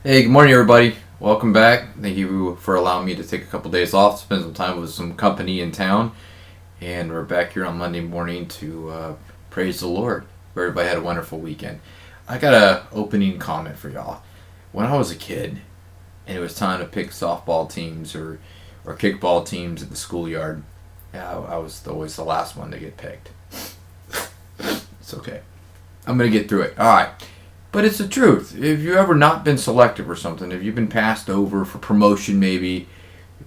Hey, good morning, everybody. Welcome back. Thank you for allowing me to take a couple days off, spend some time with some company in town. And we're back here on Monday morning to praise the Lord. Everybody had a wonderful weekend. I got a opening comment for y'all. When I was a kid and it was time to pick softball teams or kickball teams at the schoolyard, I was always the last one to get picked. It's okay. I'm going to get through it. All right. But it's the truth. If you've ever not been selected for something, if you've been passed over for promotion maybe,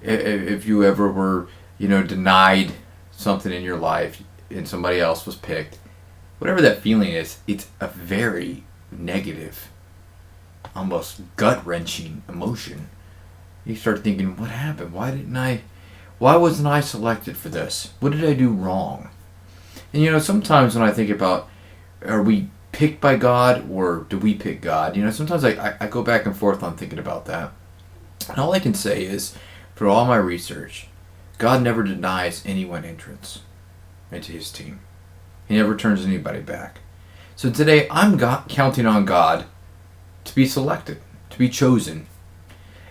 if you ever were, denied something in your life and somebody else was picked, whatever that feeling is, it's a very negative, almost gut-wrenching emotion. You start thinking, what happened? Why wasn't I selected for this? What did I do wrong? And sometimes when I think about, are we picked by God or do we pick God? Sometimes I go back and forth on thinking about that. And all I can say is, through all my research, God never denies anyone entrance into his team. He never turns anybody back. So today I'm counting on God to be selected, to be chosen.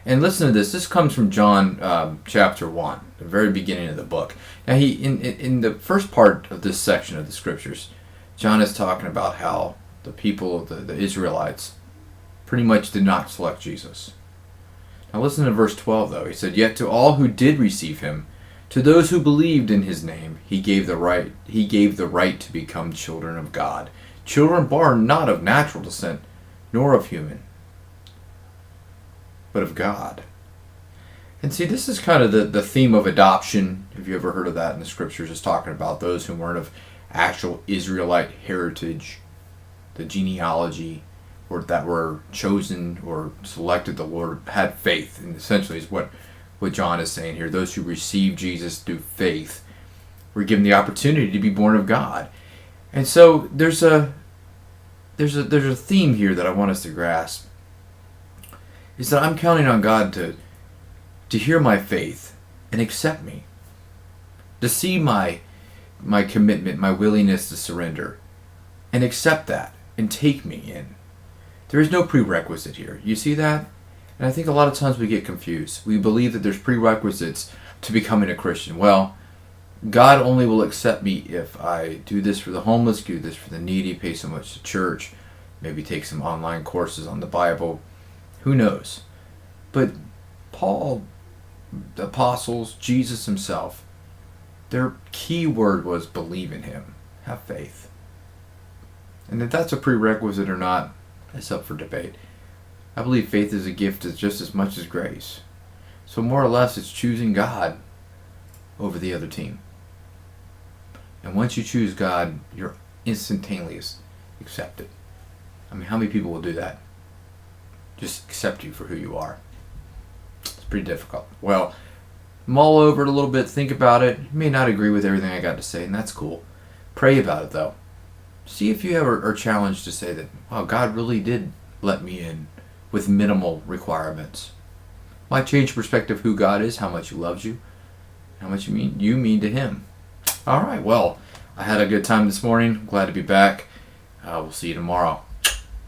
And listen to this. This comes from John chapter 1, the very beginning of the book. Now, he in the first part of this section of the scriptures, John is talking about how the people of the Israelites pretty much did not select Jesus. Now listen to verse 12 though. He said, "Yet to all who did receive him, to those who believed in his name, he gave the right to become children of God. Children born not of natural descent, nor of human, but of God." And see, this is kind of the theme of adoption. Have you ever heard of that in the scriptures? It's talking about those who weren't of actual Israelite heritage, the genealogy, or that were chosen or selected. The Lord had faith, and essentially is what John is saying here. Those who receive Jesus through faith were given the opportunity to be born of God. And so there's a theme here that I want us to grasp. Is that I'm counting on God to hear my faith and accept me, to see my commitment, my willingness to surrender, and accept that and take me in. There is no prerequisite here. You see that? And I think a lot of times we get confused. We believe that there's prerequisites to becoming a Christian. Well, God only will accept me if I do this for the homeless, do this for the needy, pay so much to church, maybe take some online courses on the Bible. Who knows? But Paul, the apostles, Jesus himself, their key word was believe in him, have faith. And if that's a prerequisite or not, that's up for debate. I believe faith is a gift just as much as grace. So more or less it's choosing God over the other team. And once you choose God, you're instantaneously accepted. I mean, how many people will do that? Just accept you for who you are. It's pretty difficult. Well, mull over it a little bit, think about it. You may not agree with everything I got to say, and that's cool. Pray about it, though. See if you ever are challenged to say that, wow, God really did let me in with minimal requirements. Might change perspective of who God is, how much he loves you, how much you mean to him. All right, well, I had a good time this morning. Glad to be back. We'll see you tomorrow.